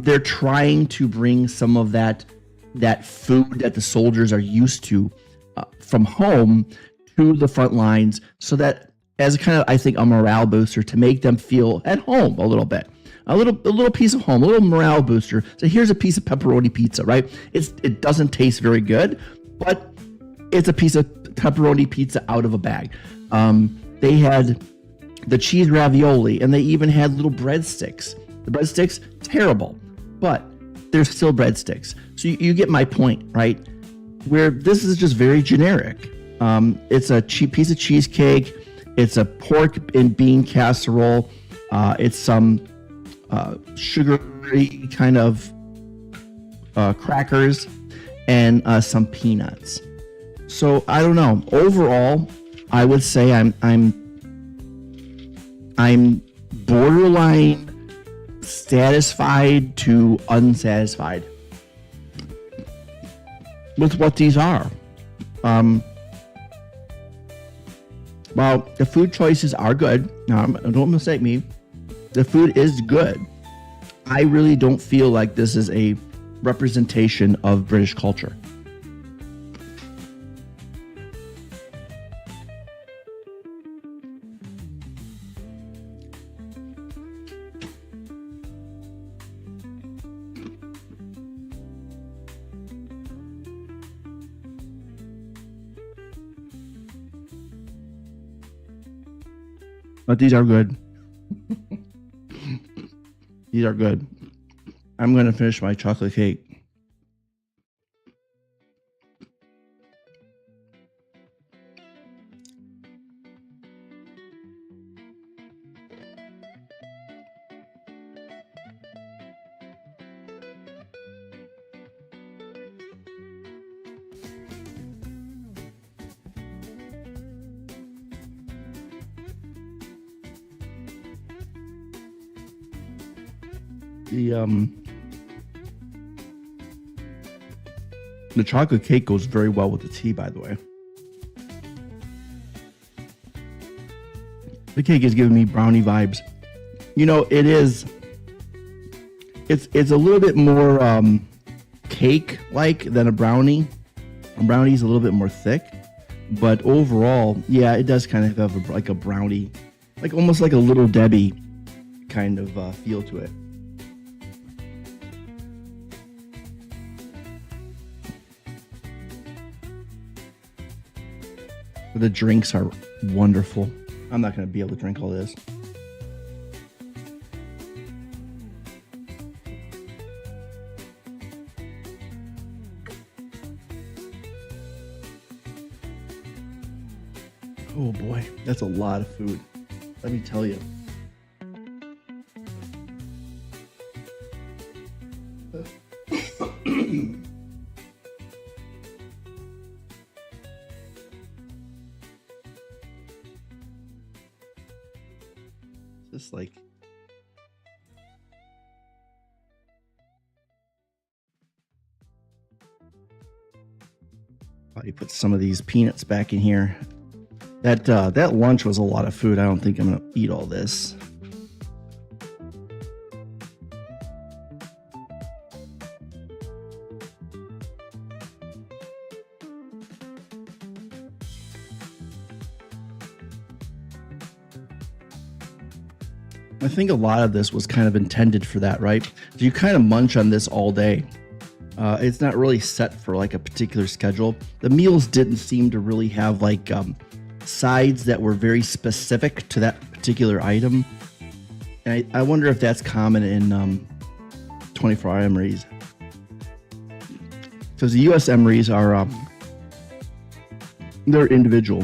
They're trying to bring some of that food that the soldiers are used to from home to the front lines, so that as a kind of, I think, a morale booster to make them feel at home a little bit, a little piece of home, a little morale booster. So here's a piece of pepperoni pizza, right? It doesn't taste very good, but it's a piece of pepperoni pizza out of a bag. They had the cheese ravioli, and they even had little breadsticks. The breadsticks, terrible, but they're still breadsticks. So you get my point, right? Where this is just very generic. It's a cheap piece of cheesecake. It's a pork and bean casserole. It's some sugary kind of crackers and some peanuts. So I don't know. Overall, I would say I'm borderline satisfied to unsatisfied with what these are. Well, the food choices are good. Now, don't mistake me. The food is good. I really don't feel like this is a representation of British culture. But these are good. These are good. I'm going to finish my chocolate cake. The chocolate cake goes very well with the tea, by the way. The cake is giving me brownie vibes. You know, it's a little bit more cake-like than a brownie. A brownie's a little bit more thick. But overall, yeah, it does kind of have like a brownie, like almost like a Little Debbie kind of feel to it. The drinks are wonderful. I'm not going to be able to drink all this. Oh boy, that's a lot of food. Let me tell you. Just like probably put some of these peanuts back in here. That lunch was a lot of food. I don't think I'm gonna eat all this. I think a lot of this was kind of intended for that, right? So you kind of munch on this all day. It's not really set for like a particular schedule. The meals didn't seem to really have like sides that were very specific to that particular item. And I wonder if that's common in 24-hour MREs. Because the US MREs are, they're individual.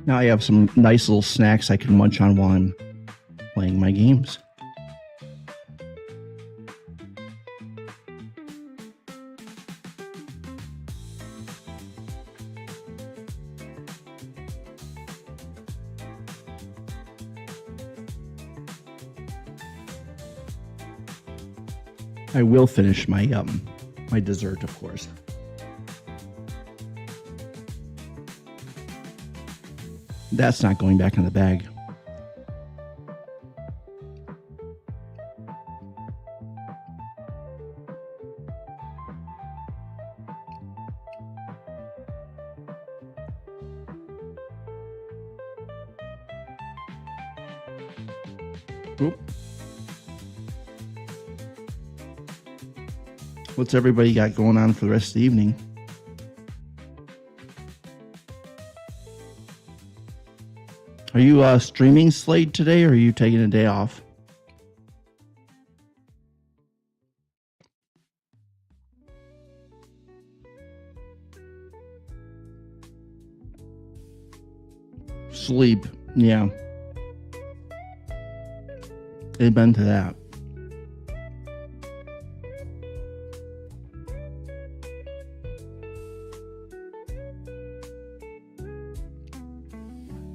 Now I have some nice little snacks I can munch on while I'm playing my games. I will finish my my dessert, of course. That's not going back in the bag. Oop. What's everybody got going on for the rest of the evening? Are you streaming Slade today, or are you taking a day off? Sleep, yeah. Amen to that.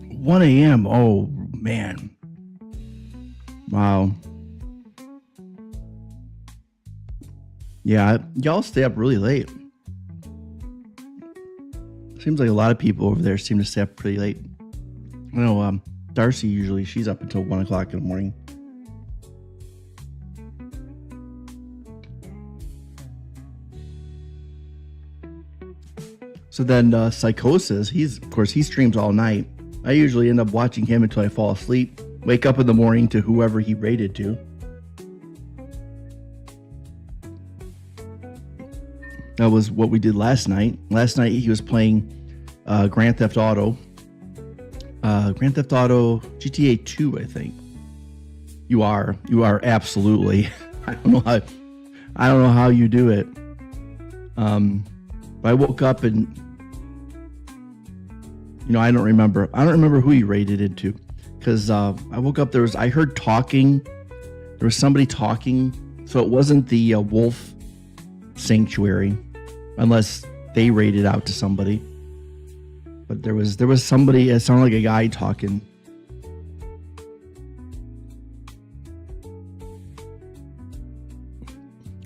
One a.m. Oh man! Wow. Yeah, y'all stay up really late. Seems like a lot of people over there seem to stay up pretty late. I know Darcy usually she's up until 1 o'clock in the morning. So then Psychosis, he streams all night. I usually end up watching him until I fall asleep, wake up in the morning to whoever he rated to. That was what we did last night. Last night he was playing Grand Theft Auto GTA 2, I think. You are absolutely. I don't know how you do it. But I woke up and I don't remember who he rated it to, because I woke up, I heard talking. There was somebody talking, so it wasn't the Wolf Sanctuary, unless they rated out to somebody. But there was somebody. It sounded like a guy talking.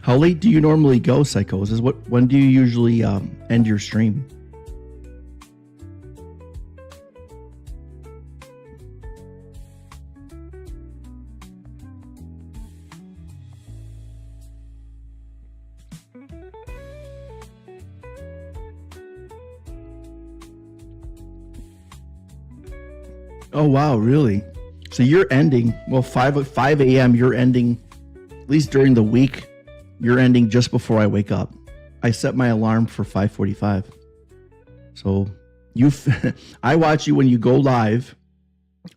How late do you normally go, Psychosis? When do you usually end your stream? Oh wow, really? So you're ending, well, 5 a.m. You're ending, at least during the week, you're ending just before I wake up. I set my alarm for 5:45. So I watch you when you go live.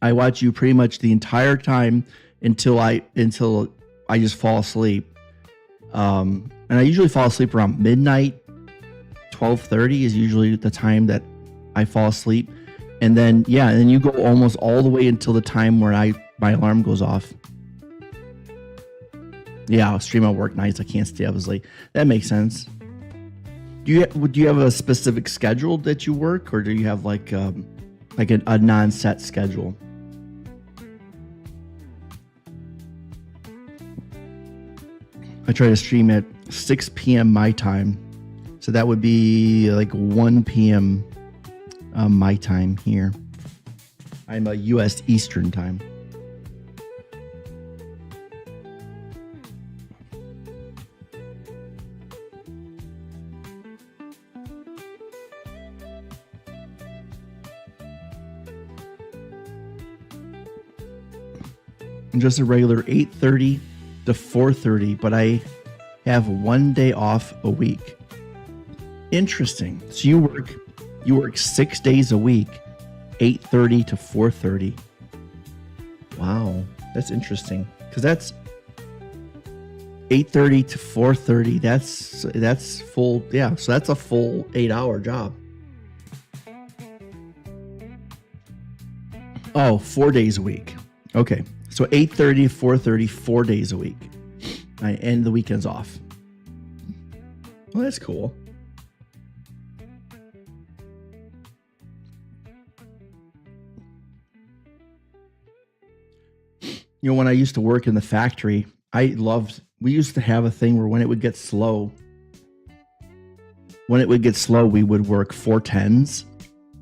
I watch you pretty much the entire time until I just fall asleep. And I usually fall asleep around midnight. 12:30 is usually the time that I fall asleep. And then and then you go almost all the way until the time where my alarm goes off. Yeah, I'll stream at work nights. I can't stay up as late. That makes sense. Do you have a specific schedule that you work, or do you have like a non-set schedule? I try to stream at 6 p.m. my time, so that would be like 1 p.m. My time here. I'm a U.S. Eastern time. I'm just a regular 8:30 to 4:30, but I have 1 day off a week. Interesting. So you work 6 days a week, 8:30 to 4:30. Wow, that's interesting. Because that's 8:30 to 4:30. That's full. Yeah, so that's a full 8-hour job. Oh, 4 days a week. Okay, so 8:30 to 4:30, 4 days a week. I end the weekends off. Well, that's cool. You know, when I used to work in the factory, we used to have a thing where when it would get slow, we would work 4/10s.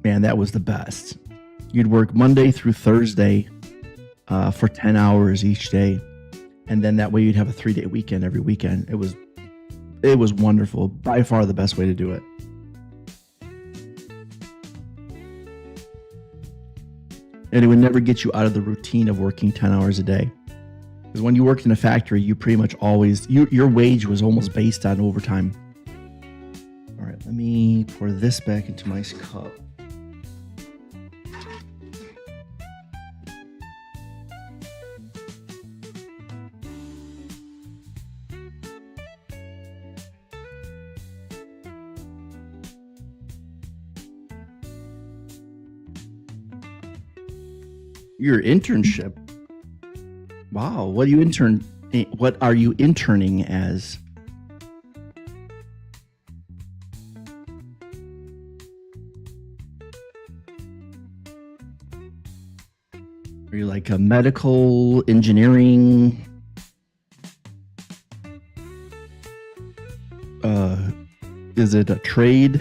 Man, that was the best. You'd work Monday through Thursday for 10 hours each day. And then that way you'd have a 3-day weekend every weekend. It was wonderful. By far the best way to do it. And it would never get you out of the routine of working 10 hours a day. Because when you worked in a factory, you pretty much always, your wage was almost based on overtime. All right, let me pour this back into my cup. Your internship. Wow. What are you interning as? Are you like a medical engineering? Is it a trade?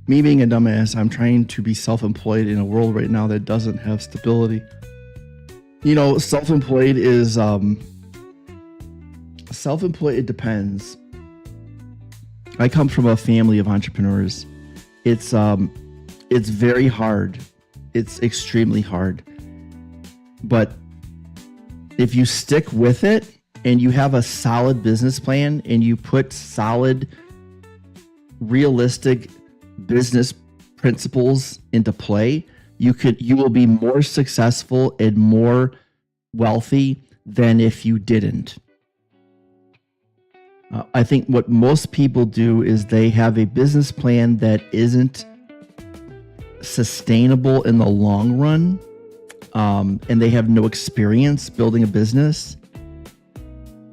Me being a dumbass, I'm trying to be self-employed in a world right now that doesn't have stability. You know, self-employed is self-employed. It depends. I come from a family of entrepreneurs. It's very hard. It's extremely hard. But if you stick with it and you have a solid business plan and you put solid, realistic business principles into play, you will be more successful and more wealthy than if you didn't. I think what most people do is they have a business plan that isn't sustainable in the long run, and they have no experience building a business.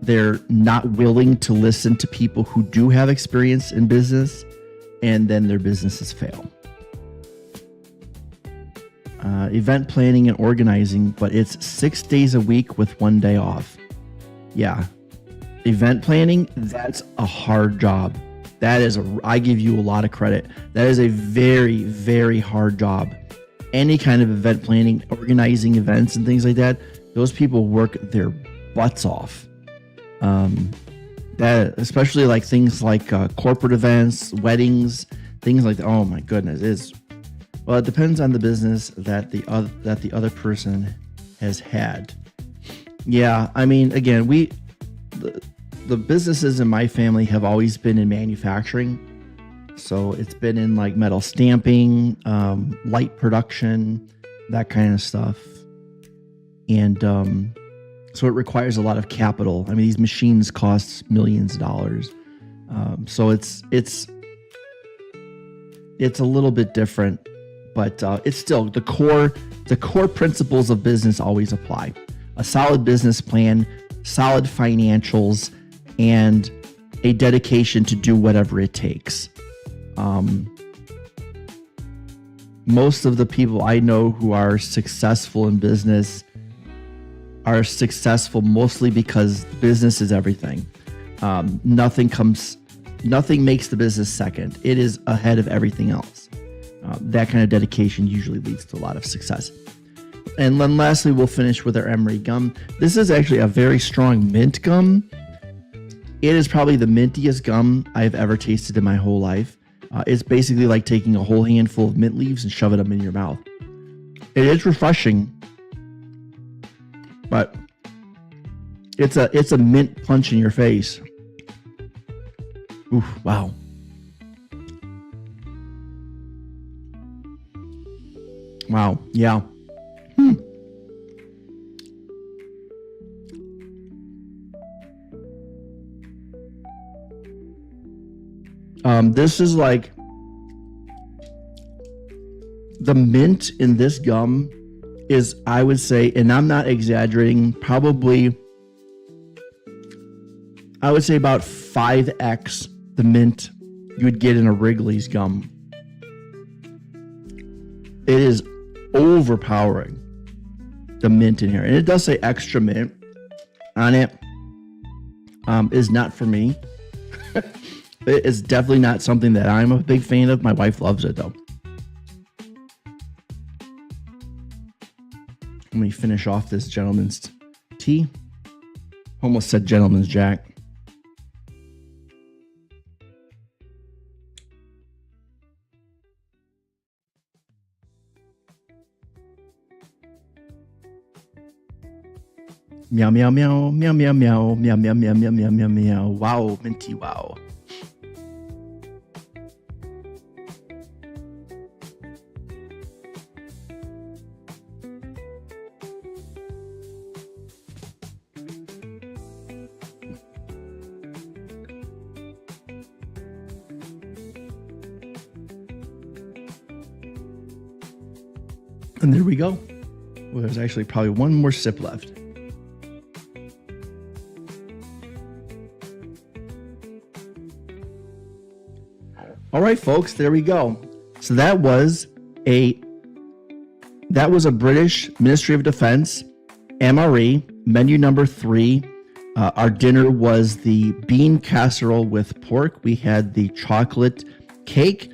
They're not willing to listen to people who do have experience in business, and then their businesses fail. Event planning and organizing, but it's 6 days a week with 1 day off. Yeah. Event planning, that's a hard job. I give you a lot of credit. That is a very, very hard job. Any kind of event planning, organizing events and things like that, those people work their butts off. That especially like things like corporate events, weddings, things like that. Oh my goodness, well, it depends on the business that the other person has had. Yeah, I mean, again, the businesses in my family have always been in manufacturing. So it's been in like metal stamping, light production, that kind of stuff. And so it requires a lot of capital. I mean, these machines cost millions of dollars. So it's a little bit different, but it's still the core principles of business always apply. A solid business plan, solid financials, and a dedication to do whatever it takes. Most of the people I know who are successful in business are successful mostly because business is everything. Nothing makes the business second. It is ahead of everything else. That kind of dedication usually leads to a lot of success. And then lastly, we'll finish with our Emery gum. This is actually a very strong mint gum. It is probably the mintiest gum I've ever tasted in my whole life. It's basically like taking a whole handful of mint leaves and shoving them in your mouth. It is refreshing, but it's a mint punch in your face. Oof, wow. Wow, yeah. This is like the mint in this gum is, I would say, and I'm not exaggerating, probably I would say about 5x the mint you would get in a Wrigley's gum. It is overpowering, the mint in here. And it does say extra mint on it. Is not for me. It is definitely not something that I'm a big fan of. My wife loves it though. Let me finish off this gentleman's tea. Almost said gentleman's jack. Meow, meow, meow, meow, meow, meow, meow, meow, meow, meow, meow, meow, meow. Wow, minty wow. And there we go. Well, there's actually probably one more sip left. All right, folks, there we go. So that was a British Ministry of Defense MRE menu number 3. Our dinner was the bean casserole with pork. We had the chocolate cake,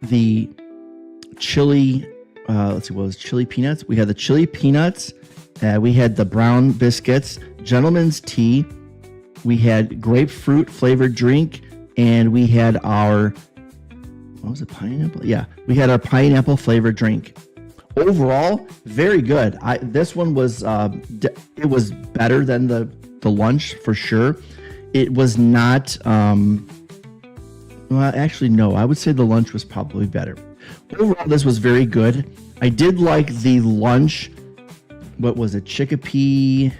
the chili. Let's see, what was chili peanuts? We had the chili peanuts. We had the brown biscuits, gentleman's tea. We had grapefruit flavored drink, and we had our, what was it, pineapple? Yeah, we had our pineapple flavored drink. Overall, very good. This one was, it was better than the lunch for sure. It was not, well, actually, no, I would say the lunch was probably better. Overall, this was very good. I did like the lunch. What was it? Chickpea. It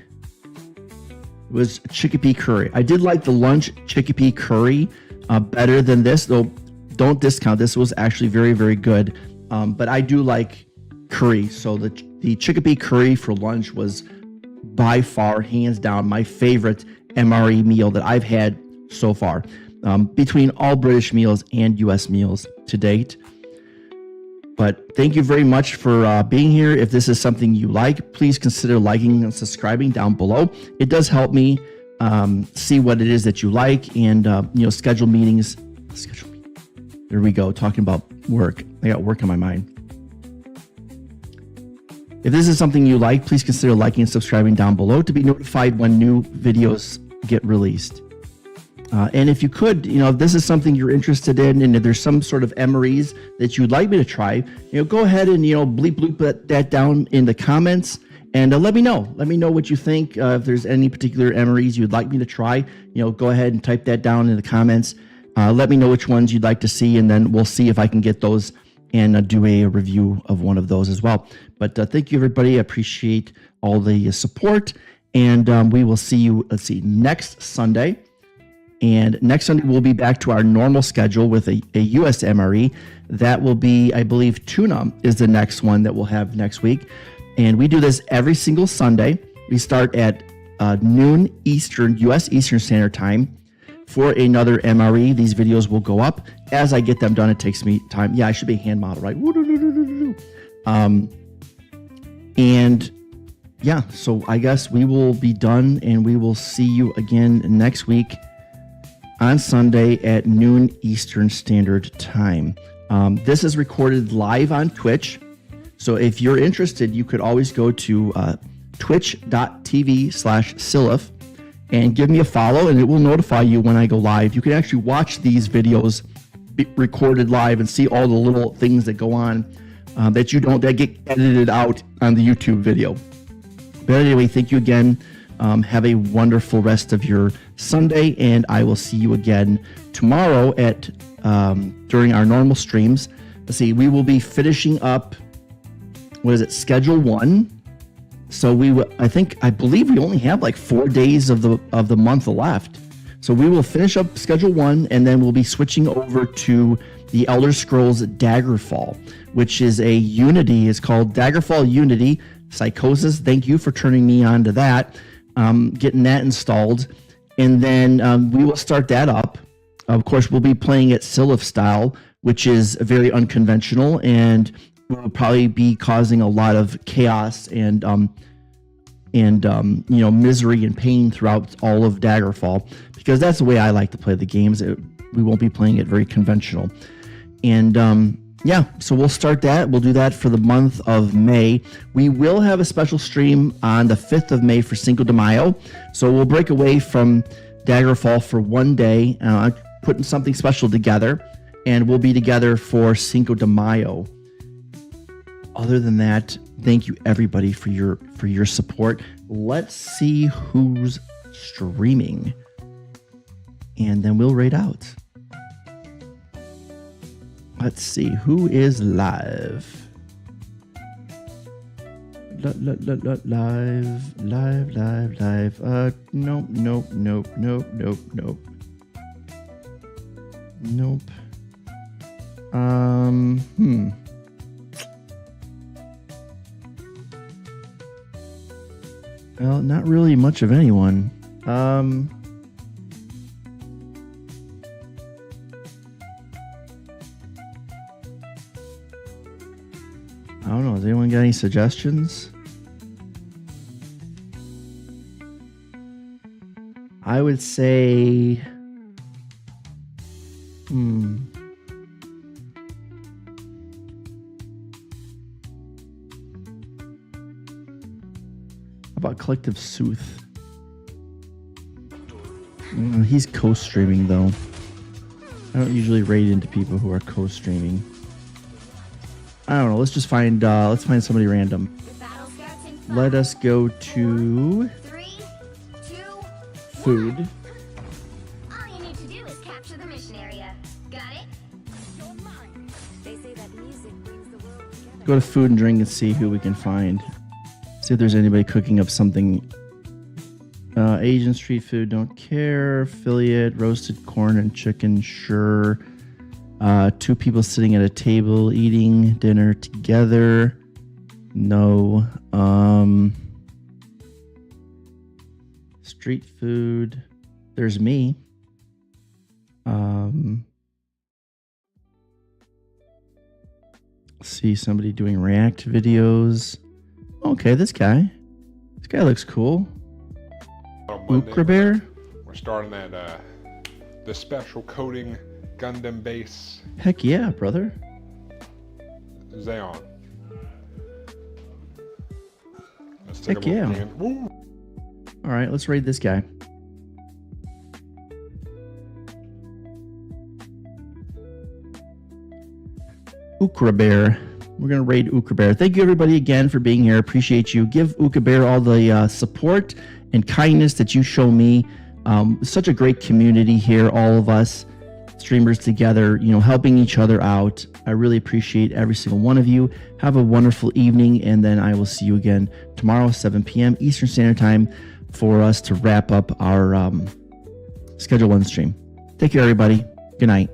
was chickpea curry. I did like the lunch chickpea curry better than this, though. Don't discount. This was actually very, very good. But I do like curry. So the chickpea curry for lunch was by far, hands down, my favorite MRE meal that I've had so far, between all British meals and U.S. meals to date. But thank you very much for being here. If this is something you like, please consider liking and subscribing down below. It does help me see what it is that you like, and schedule meetings. There we go, talking about work. I got work on my mind. If this is something you like, please consider liking and subscribing down below to be notified when new videos get released. And if you could, if this is something you're interested in, and if there's some sort of MREs that you'd like me to try, go ahead and, bleep that down in the comments, and let me know. Let me know what you think. If there's any particular MREs you'd like me to try, go ahead and type that down in the comments. Let me know which ones you'd like to see, and then we'll see if I can get those and do a review of one of those as well. But thank you, everybody. I appreciate all the support, and we will see you, next Sunday. And next Sunday, we'll be back to our normal schedule with a US MRE. That will be, I believe, Tuna is the next one that we'll have next week. And we do this every single Sunday. We start at noon Eastern, US Eastern Standard Time for another MRE. These videos will go up. As I get them done, it takes me time. Yeah, I should be a hand model, right? And yeah, so I guess we will be done, and we will see you again next week on Sunday at noon Eastern Standard Time. This is recorded live on Twitch. So if you're interested, you could always go to twitch.tv/Silif and give me a follow, and it will notify you when I go live. You can actually watch these videos recorded live and see all the little things that go on that get edited out on the YouTube video. But anyway, thank you again. Have a wonderful rest of your Sunday, and I will see you again tomorrow at during our normal streams. Let's see, we will be finishing up, Schedule 1. So I believe we only have like 4 days of the month left. So we will finish up Schedule 1, and then we'll be switching over to the Elder Scrolls Daggerfall, which is a Unity. It's called Daggerfall Unity Psychosis. Thank you for turning me on to that. Getting that installed, and then we will start that up. Of course, we'll be playing it Silif style, which is very unconventional, and will probably be causing a lot of chaos and misery and pain throughout all of Daggerfall, because that's the way I like to play the games. We won't be playing it very conventional, and so we'll start that. We'll do that for the month of May. We will have a special stream on the 5th of May for Cinco de Mayo. So we'll break away from Daggerfall for one day, putting something special together, and we'll be together for Cinco de Mayo. Other than that, thank you everybody for your support. Let's see who's streaming, and then we'll rate out. Let's see who is live. Live. Nope. Well, not really much of anyone. I don't know. Has anyone got any suggestions? I would say, How about Collective Sooth? He's co-streaming though. I don't usually raid into people who are co-streaming. I don't know. Let's just find. Let's find somebody random. Let us go to 3, 2, food. all you need to do is capture the mission area. Got it? They say that music brings the world together. Go to food and drink and see who we can find. See if there's anybody cooking up something. Asian street food, don't care. Affiliate, roasted corn and chicken, sure. 2 people sitting at a table eating dinner together. No. Street food. There's me. See somebody doing React videos. Okay, this guy. This guy looks cool. Ukra Bear? We're starting at the special coating Gundam base. Heck yeah, brother. Xeon. Heck yeah. All right, let's raid this guy. Ukra Bear. We're going to raid Ukra Bear. Thank you, everybody, again for being here. Appreciate you. Give Ukra Bear all the support and kindness that you show me. Such a great community here, all of us streamers together, helping each other out. I really appreciate every single one of you. Have a wonderful evening, and then I will see you again tomorrow, 7 p.m. Eastern Standard Time, for us to wrap up our Schedule 1 stream. Take care, everybody. Good night.